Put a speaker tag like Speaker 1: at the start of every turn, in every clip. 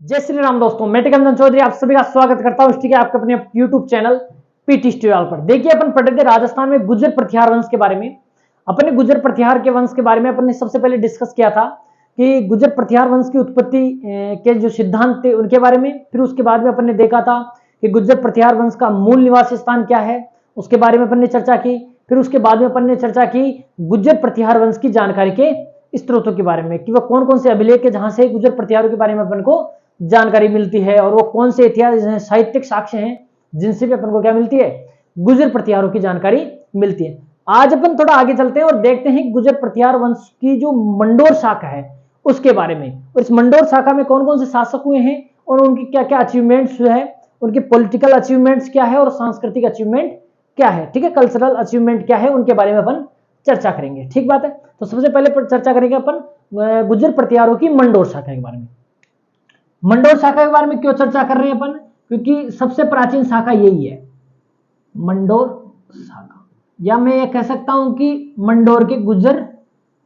Speaker 1: जय श्री राम दोस्तों, मैं टिकमचंद चौधरी आप सभी का स्वागत करता हूं ठीक है आपके अपने यूट्यूब चैनल पीटी ट्यूटोरियल पर। देखिए अपन पढ़े थे राजस्थान में गुर्जर प्रतिहार वंश के बारे में। अपने गुर्जर प्रतिहार के वंश के बारे में अपन ने सबसे पहले डिस्कस किया था कि गुर्जर प्रतिहार वंश की उत्पत्ति के जो सिद्धांत थे उनके बारे में। फिर उसके बाद में अपन ने देखा था कि गुर्जर प्रतिहार वंश का मूल निवास स्थान क्या है, उसके बारे में अपन ने चर्चा की। फिर उसके बाद में अपन ने चर्चा की गुर्जर प्रतिहार वंश की जानकारी के स्त्रोतों के बारे में कि वह कौन कौन से अभिलेख है जहां से गुर्जर प्रतिहारों के बारे में अपन को जानकारी मिलती है और वो कौन से इतिहास साहित्यिक साक्ष्य हैं जिनसे भी अपन को क्या मिलती है, गुर्जर प्रतिहारों की जानकारी मिलती है। आज अपन थोड़ा आगे चलते हैं और देखते हैं गुर्जर प्रतिहार वंश की जो मंडोर शाखा है उसके बारे में, और इस मंडोर शाखा में कौन कौन से शासक हुए हैं और उनकी क्या क्या अचीवमेंट्स है, उनकी पॉलिटिकल अचीवमेंट्स क्या है और सांस्कृतिक अचीवमेंट क्या है, ठीक है, कल्चरल अचीवमेंट क्या है, उनके बारे में अपन चर्चा करेंगे। ठीक बात है। तो सबसे पहले चर्चा करेंगे अपन गुर्जर प्रतिहारों की मंडोर शाखा के बारे में। मंडोर शाखा के बारे में क्यों चर्चा कर रहे हैं अपन, क्योंकि सबसे प्राचीन शाखा यही है, मंडोर शाखा, या मैं ये कह सकता हूं कि मंडोर के गुर्जर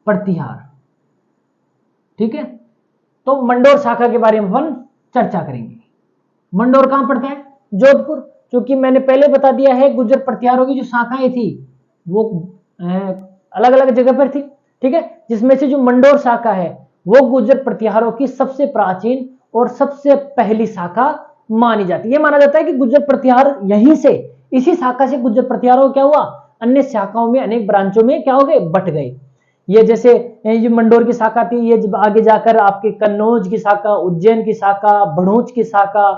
Speaker 1: प्रतिहार। ठीक है, तो मंडोर शाखा के बारे में अपन चर्चा करेंगे। मंडोर कहां पड़ता है? जोधपुर। क्योंकि मैंने पहले बता दिया है गुर्जर प्रतिहारों की जो शाखाएं थी वो अलग अलग जगह पर थी। ठीक है, जिसमें से जो मंडोर शाखा है वो गुर्जर प्रतिहारों की सबसे प्राचीन और सबसे पहली शाखा मानी जाती है। माना जाता है कि गुर्जर प्रतिहार यहीं से, इसी शाखा से गुर्जर प्रतिहारों क्या हुआ, अन्य शाखाओं में, अनेक ब्रांचों में क्या हो गए, बट गए। ये जैसे ये मंडोर की शाखा थी, ये जब आगे जाकर आपके कन्नौज की शाखा, उज्जैन की शाखा, भड़ोच की शाखा,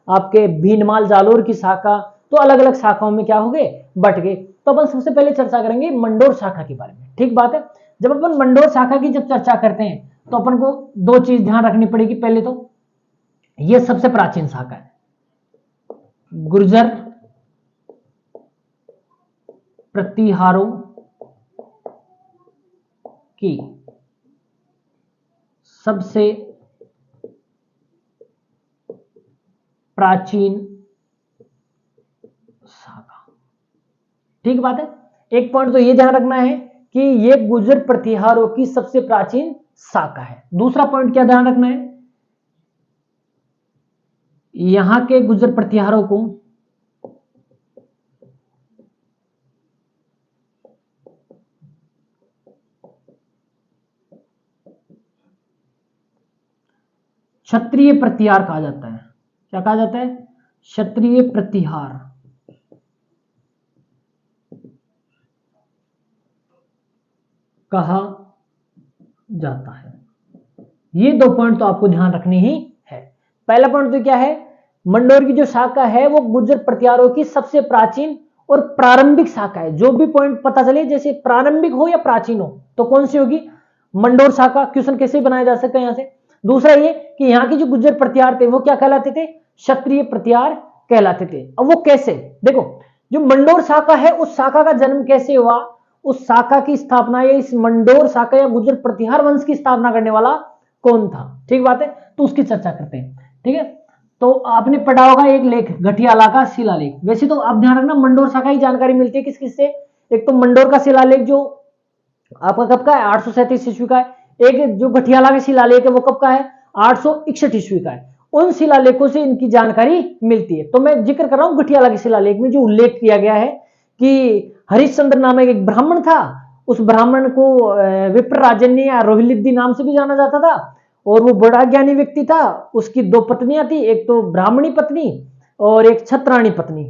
Speaker 1: आपके भीनमाल जालोर की शाखा, तो अलग अलग शाखाओं में क्या हो गए, बट गए। तो अपन सबसे पहले चर्चा करेंगे मंडोर शाखा के बारे में। ठीक बात है। जब अपन मंडोर शाखा की जब चर्चा करते हैं तो अपन को दो चीज ध्यान रखनी पड़ेगी। पहले तो ये सबसे प्राचीन शाखा है, गुर्जर प्रतिहारों की सबसे प्राचीन शाखा। ठीक बात है। एक पॉइंट तो ये ध्यान रखना है कि ये गुर्जर प्रतिहारों की सबसे प्राचीन शाखा है। दूसरा पॉइंट क्या ध्यान रखना है, यहां के गुर्जर प्रतिहारों को क्षत्रिय प्रतिहार कहा जाता है। क्या कहा जाता है? क्षत्रिय प्रतिहार कहा जाता है। ये दो पॉइंट तो आपको ध्यान रखनी ही है। पहला पॉइंट तो क्या है, मंडोर की जो शाखा है वो गुर्जर प्रतिहारों की सबसे प्राचीन और प्रारंभिक शाखा है। जो भी पॉइंट पता चले, जैसे प्रारंभिक हो या प्राचीन हो, तो कौन सी होगी, मंडोर शाखा। क्वेश्चन कैसे बनाया जा सकता है यहां से। दूसरा ये कि यहाँ के जो गुर्जर प्रतिहार थे वो क्या कहलाते थे, क्षत्रिय प्रतिहार कहलाते थे। अब वो कैसे, देखो, जो मंडोर शाखा है उस शाखा का जन्म कैसे हुआ, उस शाखा की स्थापना या इस मंडोर शाखा या गुर्जर प्रतिहार वंश की स्थापना करने वाला कौन था। ठीक बात है, तो उसकी चर्चा करते हैं। ठीक है, तो आपने पढ़ा होगा एक लेख, गठियाला का शिलालेख। वैसे तो आप ध्यान रखना मंडोर शाखा की जानकारी मिलती है किस किस से। एक तो मंडोर का शिलालेख जो आपका कब का है, 837 ईस्वी का है। एक जो गठियाला का शिलालेख है वो कब का है, 861 ईस्वी का है। उन शिलालेखों से इनकी जानकारी मिलती है। तो मैं जिक्र कर रहा हूं गठियाला के शिलालेख में जो उल्लेख किया गया है कि हरिश्चंद्र नामक एक ब्राह्मण था, उस ब्राह्मण को विप्र राजन्य या रोहिलिद्दी नाम से भी जाना जाता था, और वो बड़ा ज्ञानी व्यक्ति था। उसकी दो पत्नियां थी, एक तो ब्राह्मणी पत्नी और एक छत्राणी पत्नी।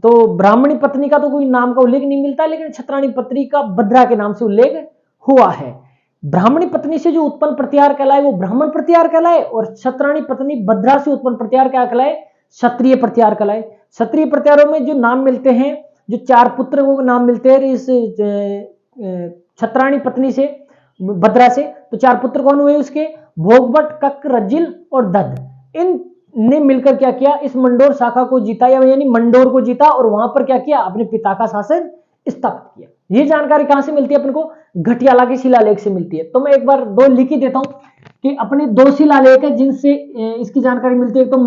Speaker 1: तो ब्राह्मणी पत्नी का तो कोई नाम का उल्लेख नहीं मिलता, लेकिन छत्राणी पत्नी का भद्रा के नाम से उल्लेख हुआ है। ब्राह्मणी पत्नी से जो उत्पन्न प्रतिहार कहलाए वो ब्राह्मण प्रतिहार कहलाए, और छत्राणी पत्नी भद्रा से उत्पन्न प्रतिहार क्या कहलाए, क्षत्रिय प्रतिहार कहलाए। क्षत्रिय प्रतिहारों में जो नाम मिलते हैं, जो चार पुत्र को नाम मिलते हैं इस छत्राणी पत्नी से, भद्रा से, तो चार पुत्र कौन हुए उसके, भोगभट, कक, रज्जिल और दध। इन ने मिलकर क्या किया, इस मंडोर शाखा को जीता, या यानी मंडोर को जीता, और वहां पर क्या किया, अपने पिता का शासन स्थापित किया। ये जानकारी कहां से मिलती है अपन को, गठियाला के शिलालेख से मिलती है। तो मैं एक बार दो लिख ही देता हूं कि अपने दो शिलालेख है जिनसे इसकी जानकारी मिलती है। एक तो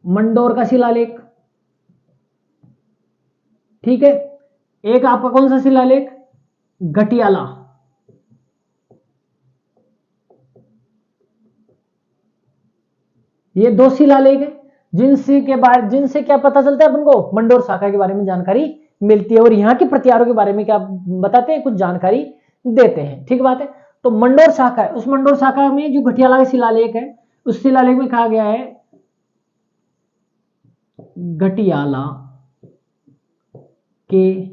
Speaker 1: मंडोर का शिलालेख, ठीक है। एक आपका कौन सा शिलालेख, गठियाला ये दो शिलालेख है जिनसे क्या पता चलता है अपन को, मंडोर शाखा के बारे में जानकारी मिलती है और यहाँ के प्रतिहारों के बारे में क्या बताते हैं, कुछ जानकारी देते हैं। ठीक बात है। तो मंडोर शाखा है, उस मंडोर शाखा में जो घटियाला का शिलालेख है, उस शिलालेख में कहा गया है घटियाला के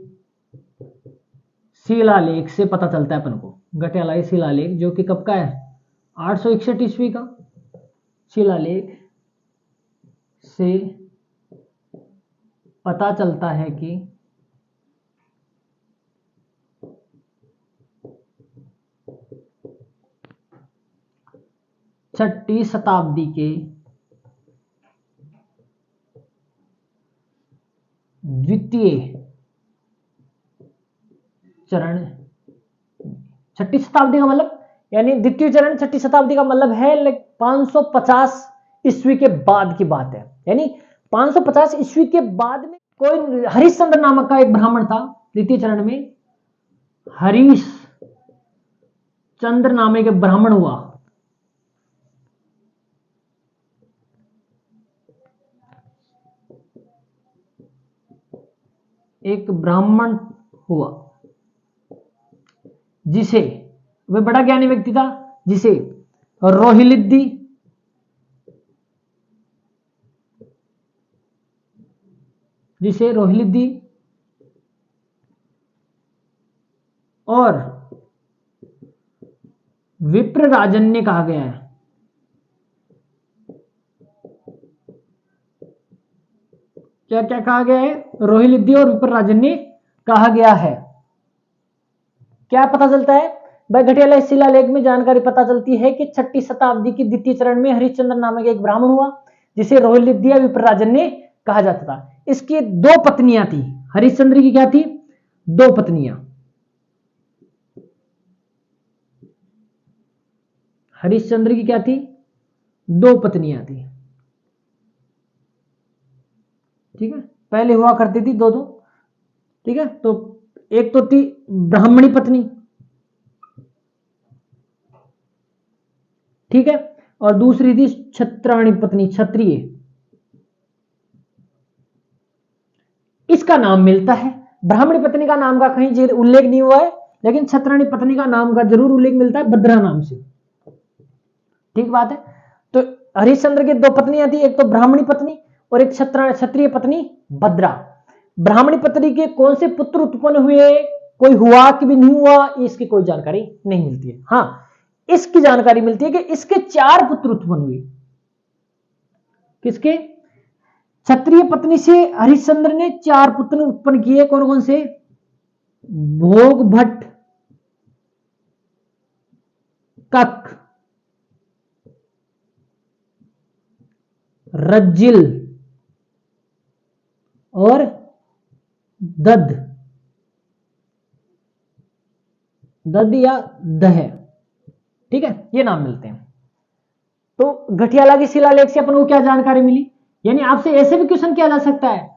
Speaker 1: शिलालेख से पता चलता है अपन को, घटियाला के शिलालेख जो कि कब का है, 861 ईस्वी का शिलालेख से पता चलता है कि छठी शताब्दी के द्वितीय चरण, छठी शताब्दी का मतलब यानी द्वितीय चरण छठी शताब्दी का मतलब है 550 ईस्वी के बाद की बात है। यानी 550 ईस्वी के बाद में कोई हरिश्चंद्र नामक का एक ब्राह्मण था, द्वितीय चरण में हरीश चंद्र नामक एक ब्राह्मण हुआ। एक ब्राह्मण हुआ जिसे, वह बड़ा ज्ञानी व्यक्ति था, जिसे रोहिलिद्दी और विप्रराजन्य कहा गया है। क्या क्या कहा गया है, रोहिलिद्दी और विप्रराजन्य कहा गया है। क्या पता चलता है भाई, घटियाला शिलालेख में जानकारी पता चलती है कि छठी शताब्दी की द्वितीय चरण में हरिश्चंद्र नामक एक ब्राह्मण हुआ जिसे रोहिलिद्दी या विप्रराजन्य कहा जाता था। इसकी दो पत्नियां थी, हरिश्चंद्र की क्या थी, दो पत्नियां, हरिश्चंद्र की क्या थी, दो पत्नियां थी। ठीक है, पहले हुआ करती थी दो दो। ठीक है, तो एक तो थी ब्राह्मणी पत्नी, ठीक है, और दूसरी थी क्षत्राणी पत्नी, क्षत्रिय। इसका नाम मिलता है, ब्राह्मणी पत्नी का नाम का कहीं उल्लेख नहीं हुआ है, लेकिन क्षत्राणी पत्नी का नाम का जरूर उल्लेख मिलता है भद्रा नाम से। ठीक बात है। तो हरिश्चंद्र की दो पत्नियां थी, एक तो ब्राह्मणी पत्नी और एक क्षत्रिय पत्नी भद्रा। ब्राह्मणी पत्नी के कौन से पुत्र उत्पन्न हुए, कोई हुआ कि भी नहीं हुआ, इसकी कोई जानकारी नहीं मिलती है। हाँ, इसकी जानकारी मिलती है कि इसके 4 पुत्र उत्पन्न हुए। किसके, क्षत्रिय पत्नी से हरिश्चंद्र ने 4 पुत्र उत्पन्न किए। कौन कौन से, भोग भट्ट, कक, रज्जिल और दद या दह। ठीक है, ये नाम मिलते हैं। तो घटियाला की शिलालेख से अपन को क्या जानकारी मिली, यानी आपसे ऐसे भी क्वेश्चन किया जा सकता है,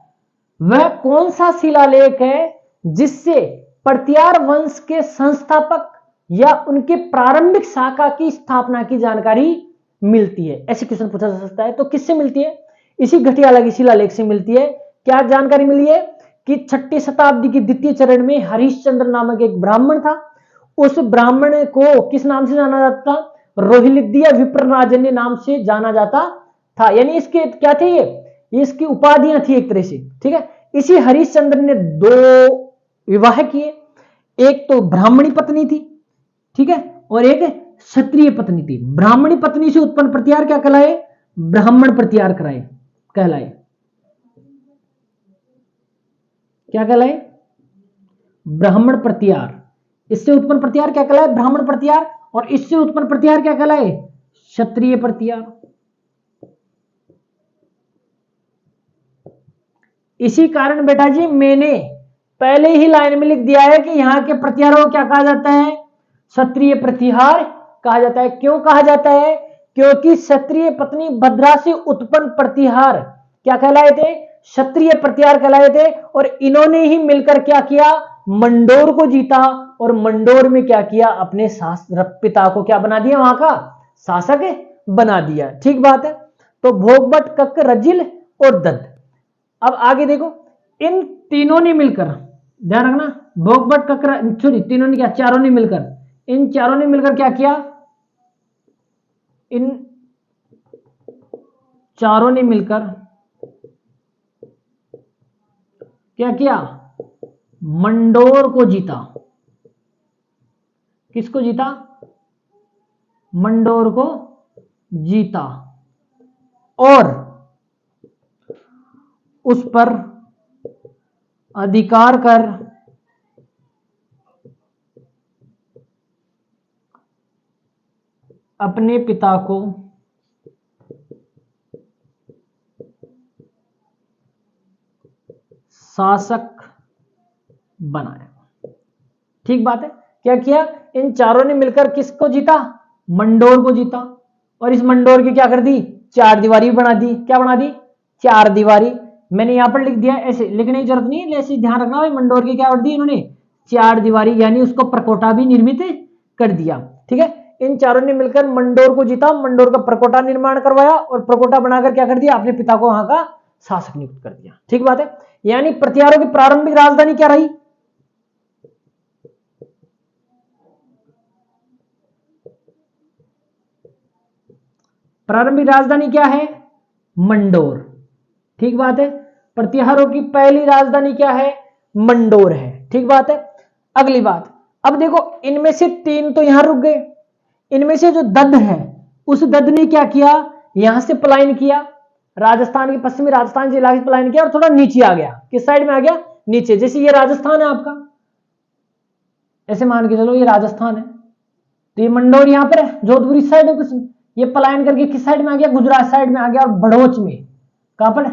Speaker 1: वह कौन सा शिलालेख है जिससे प्रतिहार वंश के संस्थापक या उनके प्रारंभिक शाखा की स्थापना की जानकारी मिलती है। ऐसे क्वेश्चन पूछा जा सकता है। तो किससे मिलती है, इसी घटियाला की शिलालेख से मिलती है। क्या जानकारी मिली है कि छठी शताब्दी की द्वितीय चरण में हरिश्चंद्र नामक एक ब्राह्मण था, उस ब्राह्मण को किस नाम से जाना जाता था, रोहिलिद्दी या विप्रराजन्य नाम से जाना जाता था। यानी इसके क्या थे, ये इसकी उपाधियां थी एक तरह से। ठीक है, इसी हरिश्चंद्र ने 2 विवाह किए, एक तो ब्राह्मणी पत्नी थी, ठीक है, और एक क्षत्रिय पत्नी थी। ब्राह्मणी पत्नी से उत्पन्न प्रतिहार क्या कहलाए, ब्राह्मण प्रतिहार कहलाए। क्या कहलाए, ब्राह्मण प्रतिहार। इससे उत्पन्न प्रतिहार क्या कहलाए, ब्राह्मण प्रतिहार, और इससे उत्पन्न प्रतिहार क्या कहलाए, क्षत्रिय प्रतिहार। इसी कारण बेटा जी मैंने पहले ही लाइन में लिख दिया है कि यहां के प्रतिहारों को क्या कहा जाता है, क्षत्रिय प्रतिहार कहा जाता है। क्यों कहा जाता है, क्योंकि क्षत्रिय पत्नी भद्रा से उत्पन्न प्रतिहार क्या कहलाए थे, क्षत्रिय प्रतिहार कहलाए थे। और इन्होंने ही मिलकर क्या किया, मंडोर को जीता, और मंडोर में क्या किया, अपने पिता को क्या बना दिया, वहां का शासक बना दिया। ठीक बात है। तो भोगबट, कक, रजिल और दद। अब आगे देखो, इन तीनों ने मिलकर, ध्यान रखना, भोगबट, कक, सॉरी तीनों ने क्या, चारों ने मिलकर, इन चारों ने मिलकर क्या किया, इन चारों ने मिलकर क्या किया, मंडोर को जीता। किसको जीता, मंडोर को जीता और उस पर अधिकार कर अपने पिता को शासक बनाया। ठीक बात है। क्या किया, इन चारों ने मिलकर किसको जीता, मंडोर को जीता, और इस मंडोर की क्या कर दी, चार दीवारी बना दी। क्या बना दी, चार दीवारी। मैंने यहां पर लिख दिया, ऐसे लिखने की जरूरत नहीं है, ऐसे ध्यान रखना भाई, मंडोर की क्या कर दी इन्होंने, चार दीवारी, यानी उसको प्रकोटा भी निर्मित कर दिया। ठीक है, इन चारों ने मिलकर मंडोर को जीता, मंडोर का प्रकोटा निर्माण करवाया और प्रकोटा बनाकर क्या कर दिया, अपने पिता को वहां का शासक नियुक्त कर दिया। ठीक बात है। यानी प्रतिहारों की प्रारंभिक राजधानी क्या रही, प्रारंभिक राजधानी क्या है, मंडोर। ठीक बात है। प्रतिहारों की पहली राजधानी क्या है, मंडोर है। ठीक बात है। अगली बात, अब देखो इनमें से तीन तो यहां रुक गए, इनमें से जो दद्द है, उस दद्द ने क्या किया, यहां से पलायन किया, राजस्थान के पश्चिमी राजस्थान से इलाके पलायन किया और थोड़ा नीचे आ गया। किस साइड में आ गया, नीचे। जैसे ये राजस्थान है आपका, ऐसे मान के चलो ये राजस्थान है, तो ये मंडोर यहां पर है, जोधपुर इस साइड है कुछ, ये पलायन करके किस साइड में आ गया, गुजरात साइड में आ गया और भड़ोच में, कहां पर,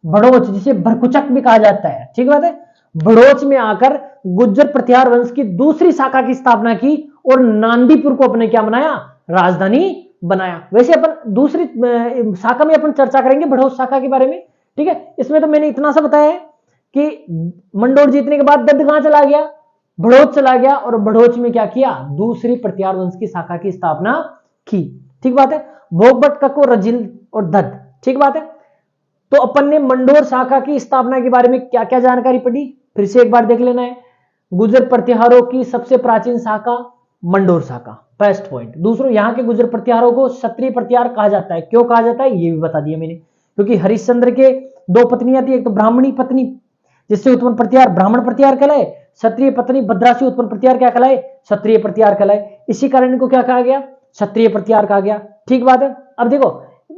Speaker 1: भड़ोच, जिसे भरकुचक भी कहा जाता है। ठीक बात है। भड़ोच में आकर गुज्जर प्रतिहार वंश की दूसरी शाखा की स्थापना की और नांदीपुर को अपने क्या बनाया, राजधानी बनाया। वैसे अपन दूसरी शाखा में अपन चर्चा करेंगे भड़ोच शाखा के बारे में। ठीक है, इसमें तो मैंने इतना सा बताया है कि मंडोर जीतने के बाद दद्द कहां चला गया, भड़ोच चला गया और भड़ोच में क्या किया, दूसरी प्रतिहार वंश की शाखा की स्थापना की। ठीक बात है। भोगबट, कको, रजिल और दद्द। ठीक बात है। तो अपन ने मंडोर शाखा की स्थापना के बारे में क्या क्या जानकारी पढ़ी, फिर से एक बार देख लेना है। गुर्जर प्रतिहारों की सबसे प्राचीन शाखा मंडोर शाखा, फर्स्ट पॉइंट। दूसरों, यहाँ के गुर्जर प्रतिहारों को क्षत्रिय प्रतिहार कहा जाता है। क्यों कहा जाता है ये भी बता दिया मैंने, क्योंकि हरिश्चंद्र के दो पत्नियां थी, एक तो ब्राह्मणी पत्नी जिससे उत्पन्न प्रतिहार ब्राह्मण प्रतिहार कहलाए, क्षत्रिय पत्नी भद्रा से उत्पन्न प्रतिहार क्या कहलाए, क्षत्रिय प्रतिहार कहलाए। इसी कारण इनको क्या कहा गया, क्षत्रिय प्रतिहार कहा गया। ठीक बात है। अब देखो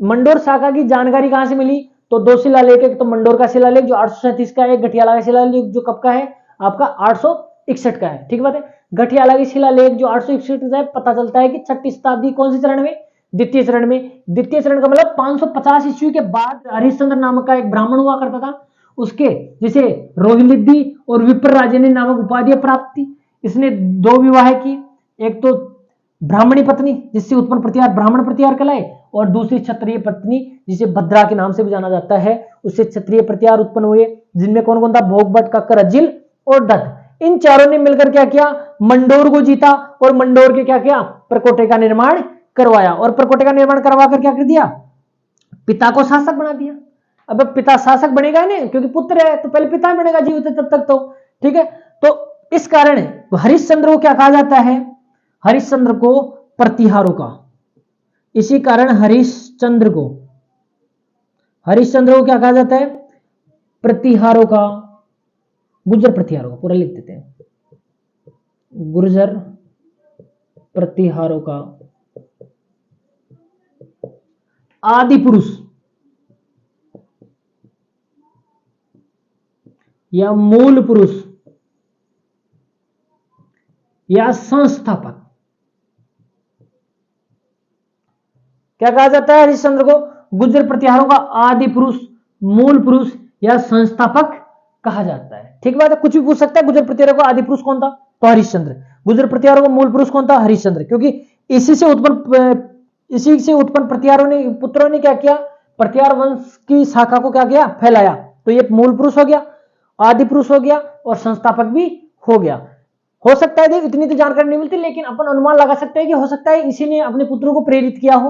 Speaker 1: मंडोर शाखा की जानकारी कहां से मिली, तो दो शिलालेख, एक तो मंडोर का शिलालेख जो 837 का है, गठियाला का शिलालेख जो कब का है आपका 861 का है। ठीक बात है। गठियाला की शिलालेख जो 861 का है, पता चलता है कि 6ठी शताब्दी कौन से चरण में, द्वितीय चरण में। द्वितीय चरण का मतलब 550 ईस्वी के बाद हरिश्चंद्र नामक का एक ब्राह्मण हुआ करता था, उसके जिसे रोहिलिद्धि और विप्रराजनी नामक उपाधियां प्राप्त थी। इसने दो विवाह की, एक तो ब्राह्मणी पत्नी जिससे उत्पन्न प्रतिहार ब्राह्मण प्रतिहार कहलाए, और दूसरी क्षत्रिय पत्नी जिसे भद्रा के नाम से भी जाना जाता है, उससे क्षत्रिय प्रतिहार उत्पन्न हुए, जिनमें कौन कौन था, भोगबट, कक्कर, रजिल और दत्त। इन चारों ने मिलकर क्या किया, मंडोर को जीता और मंडोर के क्या किया, प्रकोटे का निर्माण करवाया, और प्रकोटे का निर्माण करवा कर क्या कर दिया, पिता को शासक बना दिया। अब पिता शासक बनेगा नहीं, क्योंकि पुत्र है तो पहले पिता बनेगा जीवित है तब तक तो। ठीक है, तो इस कारण हरिश्चंद्र को क्या कहा जाता है, हरिश्चंद्र को प्रतिहारों का, इसी कारण हरिश्चंद्र को क्या कहा जाता है, प्रतिहारों का, गुर्जर प्रतिहारों का, पूरा लिख देते हैं, गुर्जर प्रतिहारों का आदि पुरुष या मूल पुरुष या संस्थापक, क्या कहा जाता है हरिश्चंद्र को, गुर्जर प्रतिहारों का आदि पुरुष, मूल पुरुष या संस्थापक कहा जाता है। ठीक बात है। कुछ भी पूछ सकता है, गुर्जर प्रतिहारों का आदि पुरुष कौन था, तो हरिश्चंद्र। गुर्जर प्रतिहारों का मूल पुरुष कौन था, हरिश्चंद्र, क्योंकि इसी से उत्पन्न प्रतिहारों ने, पुत्रों ने क्या किया, प्रतिहार वंश की शाखा को क्या किया, फैलाया। तो ये मूल पुरुष हो गया, आदि पुरुष हो गया और संस्थापक भी हो गया। हो सकता है, देख इतनी तो जानकारी नहीं मिलती, लेकिन अपन अनुमान लगा सकते हैं कि हो सकता है इसी ने अपने पुत्रों को प्रेरित किया हो।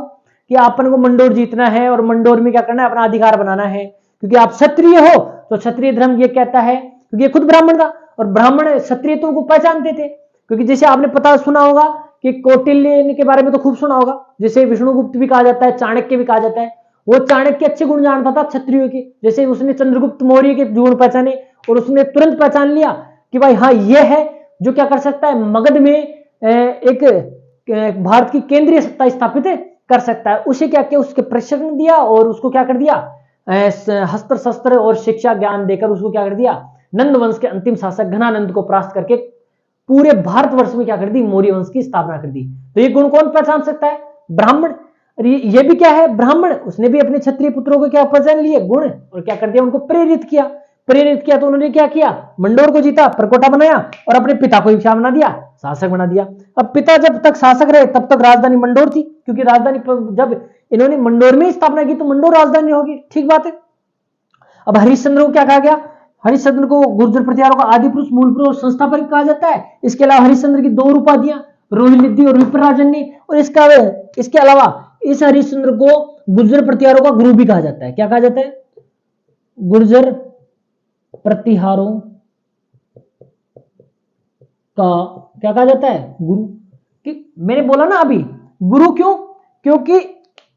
Speaker 1: कि अपन को मंडोर जीतना है और मंडोर में क्या करना है, अपना अधिकार बनाना है, क्योंकि आप क्षत्रिय हो। तो क्षत्रिय धर्म ये कहता है, क्योंकि ये खुद ब्राह्मण था और ब्राह्मण क्षत्रियत्व को पहचानते थे। क्योंकि जैसे आपने पता सुना होगा कि कौटिल्य के बारे में तो खूब सुना होगा, जैसे विष्णुगुप्त भी कहा जाता है, चाणक्य भी कहा जाता है। वो चाणक्य अच्छे गुण जानता था क्षत्रियों के, जैसे उसने चंद्रगुप्त मौर्य के गुण पहचाने और उसने तुरंत पहचान लिया कि भाई हाँ ये है जो क्या कर सकता है, मगध में एक भारत की केंद्रीय सत्ता स्थापित कर सकता है। उसे क्या किया, उसके प्रशिक्षण दिया और उसको क्या कर दिया, हस्त्र शस्त्र और शिक्षा ज्ञान देकर उसको क्या कर दिया, नंद वंश के अंतिम शासक घनानंद को परास्त करके पूरे भारतवर्ष में क्या कर दी, मौर्य वंश की स्थापना कर दी। तो ये गुण कौन पहचान सकता है, ब्राह्मण। ये भी क्या है, ब्राह्मण। उसने भी अपने क्षत्रिय पुत्रों को क्या पहचान लिए गुण और क्या कर दिया, उनको प्रेरित किया। तो उन्होंने क्या किया, मंडोर को जीता, परकोटा बनाया और अपने पिता को क्या बना दिया, शासक बना दिया। अब पिता जब तक शासक रहे तब तक राजधानी मंडोर थी, क्योंकि राजधानी जब इन्होंने मंडोर में स्थापना की तो मंडोर राजधानी होगी, ठीक बात है। अब हरिश्चंद्र को क्या कहा गया, हरिश्चंद्र को गुर्जर प्रतिहारों का आदि पुरुष, मूल पुरुष और संस्थापक कहा जाता है। इसके अलावा हरिश्चंद्र की 2 उपाधियां रोहिलिद्धि और विप्रराजन ने, और इसके अलावा इस हरिश्चंद्र को गुर्जर प्रतिहारों का गुरु भी कहा जाता है। क्या कहा जाता है, गुर्जर प्रतिहारों का क्या कहा जाता है, गुरु। कि मैंने बोला ना अभी गुरु, क्यों, क्योंकि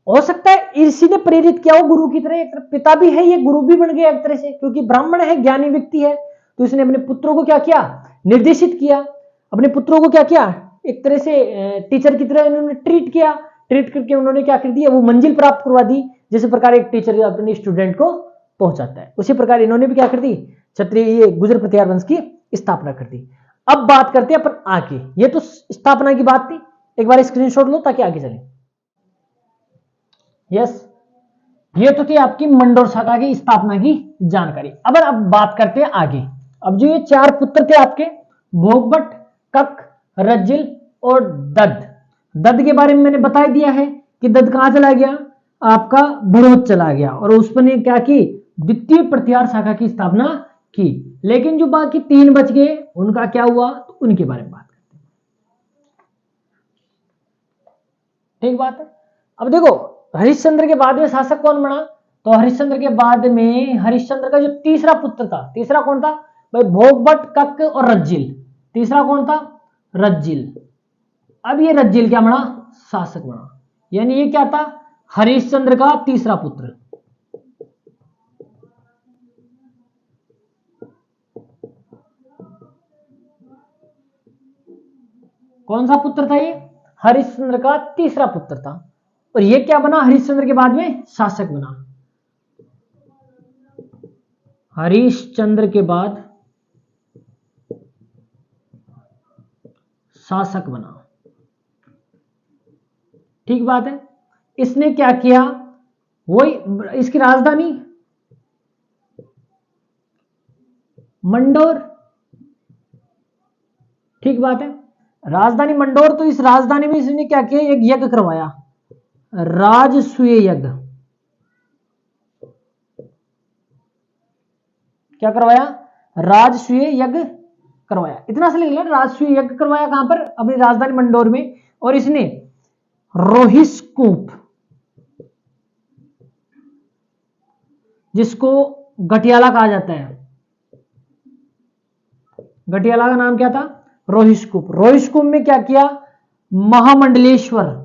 Speaker 1: हो सकता है इसी ने प्रेरित किया हो गुरु की तरह। एक पिता भी है, ये गुरु भी बन गया एक तरह से, क्योंकि ब्राह्मण है, ज्ञानी व्यक्ति है। तो इसने अपने पुत्रों को क्या किया, निर्देशित किया, अपने पुत्रों को क्या किया, एक तरह से टीचर की तरह इन्होंने ट्रीट करके उन्होंने क्या कर दिया, वो मंजिल प्राप्त करवा दी। जिस प्रकार एक टीचर अपने स्टूडेंट को पहुंचाता है, उसी प्रकार इन्होंने भी क्या कर दी, क्षत्रिय गुर्जर प्रतिहार वंश की स्थापना कर दी। अब बात करते हैं अपन आगे। ये तो स्थापना की बात थी, एक बार स्क्रीनशॉट लो ताकि आगे चले। यस, ये तो थी आपकी मंडोर शाखा की स्थापना की जानकारी। अब बात करते हैं आगे। अब जो ये 4 पुत्र थे आपके, भोगभट, कक, रज्जिल और दद। दद के बारे में मैंने बता दिया है कि दद कहां चला गया, आपका बड़ौद चला गया और उस पर ने क्या की, द्वितीय प्रतिहार शाखा की स्थापना की। लेकिन जो बाकी 3 बच गए उनका क्या हुआ, तो उनके बारे में बात करते हैं, ठीक बात है। अब देखो हरिश्चंद्र के बाद में शासक कौन बना, तो हरिश्चंद्र के बाद में हरिश्चंद्र का जो तीसरा पुत्र था, तीसरा कौन था भाई, भोगभट, कक और रज्जिल। तीसरा कौन था, रज्जिल। अब ये रज्जिल क्या बना, शासक बना। यानी ये क्या था, हरिश्चंद्र का तीसरा पुत्र। कौन सा पुत्र था ये, हरिश्चंद्र का तीसरा पुत्र था। और ये क्या बना, हरिश्चंद्र के बाद में शासक बना। हरिश्चंद्र के बाद शासक बना, ठीक बात है। इसने क्या किया, वही इसकी राजधानी मंडोर, ठीक बात है, राजधानी मंडोर। तो इस राजधानी में इसने क्या किया, एक यज्ञ करवाया, राजसूय यज्ञ। क्या करवाया, राजसूय यज्ञ करवाया। इतना से लिख लो, राजसूय यज्ञ करवाया कहां पर, अपनी राजधानी मंडोर में। और इसने रोहिष्कूप, जिसको गटियाला कहा जाता है, गटियाला का नाम क्या था, रोहिष्कूप। रोहिष्कूप में क्या किया, महामंडलेश्वर,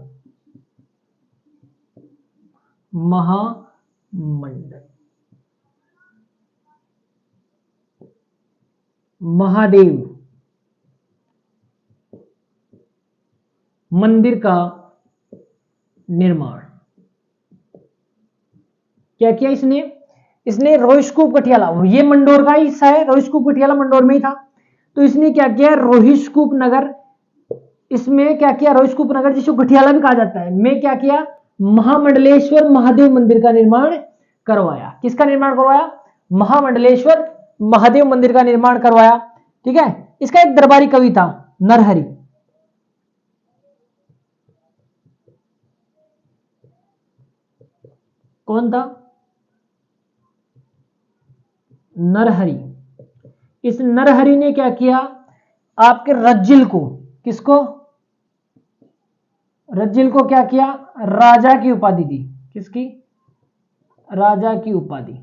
Speaker 1: महामंडल, महादेव मंदिर का निर्माण क्या किया इसने रोहिष्कूप गठियाला, ये मंडोर का हिस्सा है, रोहिष्कूप गठियाला मंडोर में ही था। तो इसने क्या किया, रोहिष्कूप नगर, इसमें क्या किया, रोहिष्कूप नगर जिसको गठियाला भी कहा जाता है, में क्या किया, महामंडलेश्वर महादेव मंदिर का निर्माण करवाया। किसका निर्माण करवाया, महामंडलेश्वर महादेव मंदिर का निर्माण करवाया, ठीक है। इसका एक दरबारी कवि था, नरहरि। कौन था, नरहरि। इस नरहरि ने क्या किया, आपके रज्जिल को, किसको, रज्जिल को क्या किया, राजा की उपाधि दी। किसकी, राजा की उपाधि,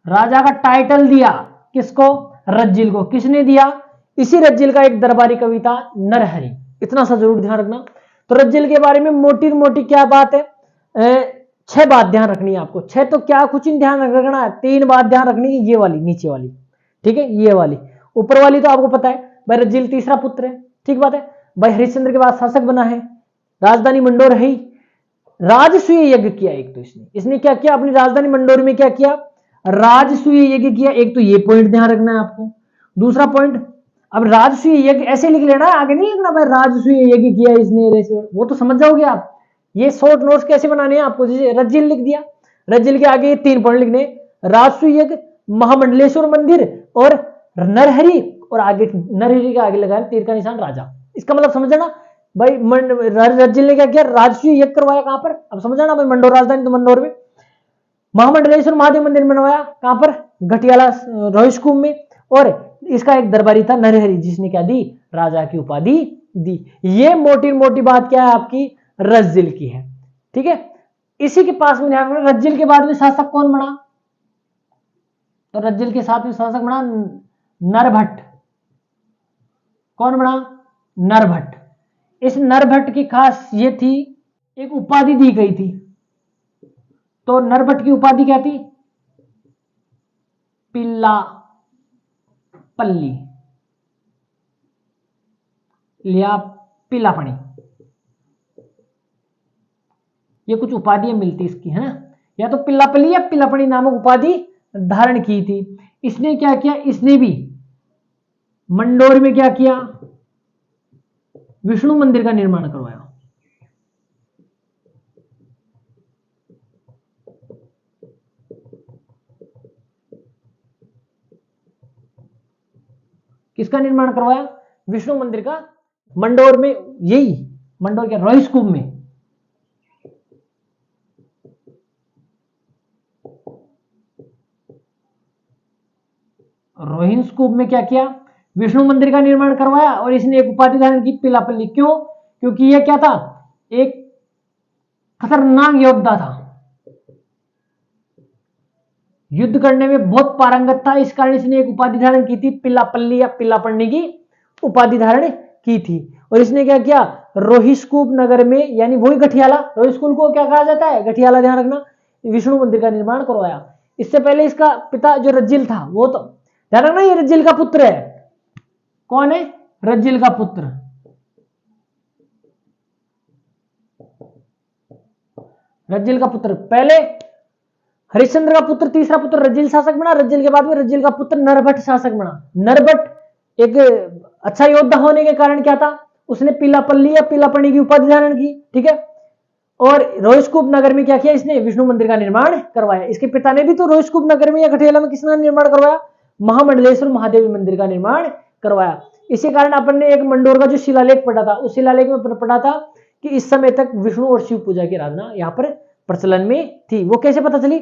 Speaker 1: राजा का टाइटल दिया किसको, रज्जिल को। किसने दिया, इसी रज्जिल का एक दरबारी कविता नरहरि। इतना सा जरूर ध्यान रखना। तो रज्जिल के बारे में मोटी मोटी क्या बात है, 6 बात ध्यान रखनी है आपको। 6 तो क्या कुछ नहीं ध्यान रखना है, 3 बात ध्यान रखनी है, ये वाली नीचे वाली, ठीक है, ये वाली। ऊपर वाली तो आपको पता है भाई, रज्जिल तीसरा पुत्र है, ठीक बात है भाई। हरिश्चंद्र के बाद शासक बना है, राजधानी मंडोर है। राजसूय यज्ञ किया एक तो इसने क्या किया, अपनी राजधानी मंडोर में क्या किया, राजसूय यज्ञ किया। एक तो ये पॉइंट ध्यान रखना है आपको। दूसरा पॉइंट, अब राजसूय यज्ञ ऐसे लिख लेना है, आगे नहीं लिखना भाई राजसूय यज्ञ किया इसने, वो तो समझ जाओगे आप। ये शॉर्ट नोट्स कैसे बनाने हैं आपको, जैसे रज्जिल लिख दिया, रज्जिल के आगे 3 पॉइंट लिखने, राजसूय यज्ञ, महामंडलेश्वर मंदिर और नरहरि, और आगे नरहरि के आगे लगाया तीर का निशान राजा। इसका मतलब समझना भाई, रज्जिल ने क्या किया, राजसूय यज्ञ करवाया कहां पर, अब समझना भाई, मंडोर राजधानी तो मंडोर में। महामंडलेश्वर महादेव मंदिर बनवाया कहां पर, घटियाला रोहिस्कूप में। और इसका एक दरबारी था नरहरि, जिसने क्या दी, राजा की उपाधि दी। ये मोटी मोटी बात क्या है आपकी, रज्जिल की है, ठीक है। इसी के पास में ध्यान रखना, रज्जिल के बाद में शासक कौन बना, तो रज्जिल के साथ में शासक बना नरभट्ट। कौन बना, नरभट्ट। इस नरभट्ट की खास ये थी, एक उपाधि दी गई थी। तो नरभट्ट की उपाधि क्या थी, पिल्ला पल्ली या पिलापणी, ये कुछ उपाधियां मिलती इसकी, है ना। या तो पिल्लापल्ली या पिलापणी नामक उपाधि धारण की थी। इसने क्या किया, इसने भी मंडोर में क्या किया, विष्णु मंदिर का निर्माण करवाया। किसका निर्माण करवाया, विष्णु मंदिर का, मंडोर में। यही मंडोर के रोहिस्कूप में। रोहिस्कूप में क्या किया, विष्णु मंदिर का निर्माण करवाया। और इसने एक उपाधि धारण की, पिलापल्ली। क्यों, क्योंकि यह क्या था, एक खतरनाक योद्धा था, युद्ध करने में बहुत पारंगत था। इस कारण इसने एक उपाधि धारण की थी, पिलापल्ली या पिलापण्णी की उपाधि धारण की थी। और इसने क्या किया, रोहिस्कूप नगर में, यानी वही गठियाला, रोहिस्कूप को क्या कहा जाता है, गठियाला, ध्यान रखना, विष्णु मंदिर का निर्माण करवाया। इससे पहले इसका पिता जो रज्जिल था, वो तो ध्यान रखना, ये रज्जिल का पुत्र है। कौन है, रज्जिल का पुत्र, रज्जिल का पुत्र। पहले हरिश्चंद्र का पुत्र, तीसरा पुत्र रज्जिल शासक बना। रज्जिल के बाद में रज्जिल का पुत्र नरभट्ट शासक बना। नरभट्ट एक अच्छा योद्धा होने के कारण क्या था, उसने पिलापल्ली या पिलापणी की उपाधि धारण की, ठीक है। और रोहिस्कूप नगर में क्या किया, इसने विष्णु मंदिर का निर्माण करवाया। इसके पिता ने भी तो रोहिस्कूप नगर में या गठियाला में किसका निर्माण करवाया, महामंडलेश्वर महादेव मंदिर का निर्माण करवाया। इसी कारण अपन ने एक मंडोर का जो शिलालेख पढ़ा था, उस शिलालेख में पढ़ा था कि इस समय तक विष्णु और शिव पूजा की आराधना यहाँ पर प्रचलन में थी। वो कैसे पता चली,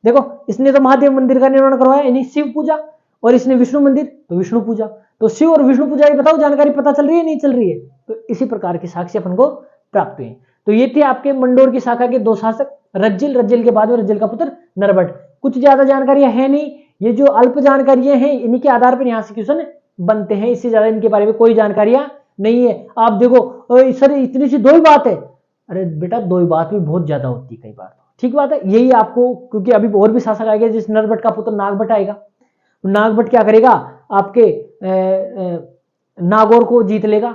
Speaker 1: देखो, इसने तो महादेव मंदिर का निर्माण करवाया, यानी शिव पूजा, और इसने विष्णु मंदिर, तो विष्णु पूजा। तो शिव और विष्णु पूजा की बताओ जानकारी पता चल रही है, नहीं चल रही है। तो इसी प्रकार की साक्ष्य अपन को प्राप्त हुए। तो ये थे आपके मंडोर की शाखा के 2 शासक, रज्जिल, रज्जिल के बाद में रज्जिल का पुत्र नरभट्ट। कुछ ज्यादा जानकारियां है नहीं, ये जो अल्प जानकारियां हैं, इन्हीं के आधार पर यहाँ से क्वेश्चन बनते हैं। इससे ज्यादा इनके बारे में कोई जानकारियां नहीं है। आप देखो सर, इतनी सी 2 ही बात है, अरे बेटा 2 ही बात भी बहुत ज्यादा होती है कई बार, ठीक बात है। यही आपको, क्योंकि अभी और भी शासक आएगा, जिस नरभट्ट का पुत्र नागभट्ट आएगा। नागभट्ट क्या करेगा, आपके नागौर को जीत लेगा,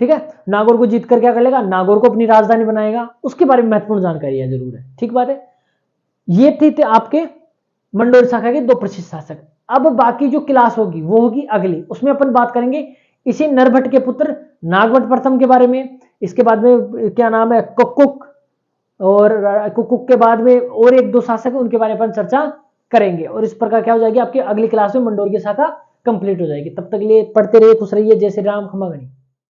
Speaker 1: ठीक है। नागौर को जीत कर क्या कर लेगा, नागौर को अपनी राजधानी बनाएगा। उसके बारे में महत्वपूर्ण जानकारी है, जरूर है, ठीक बात है। ये थे आपके मंडोर शाखा के 2 प्रसिद्ध शासक। अब बाकी जो क्लास होगी वो होगी अगली, उसमें अपन बात करेंगे इसी नरभट्ट के पुत्र नागभट्ट प्रथम के बारे में। इसके बाद में क्या नाम है, कुक्कुक, और कुक्कुक के बाद में और 1-2 शासक, उनके बारे में अपन चर्चा करेंगे। और इस प्रकार क्या हो जाएगी, आपकी अगली क्लास में मंडोर की शाखा कंप्लीट हो जाएगी। तब तक लिए पढ़ते रहिए, खुश रहिए। जय श्री राम, खमा गणी।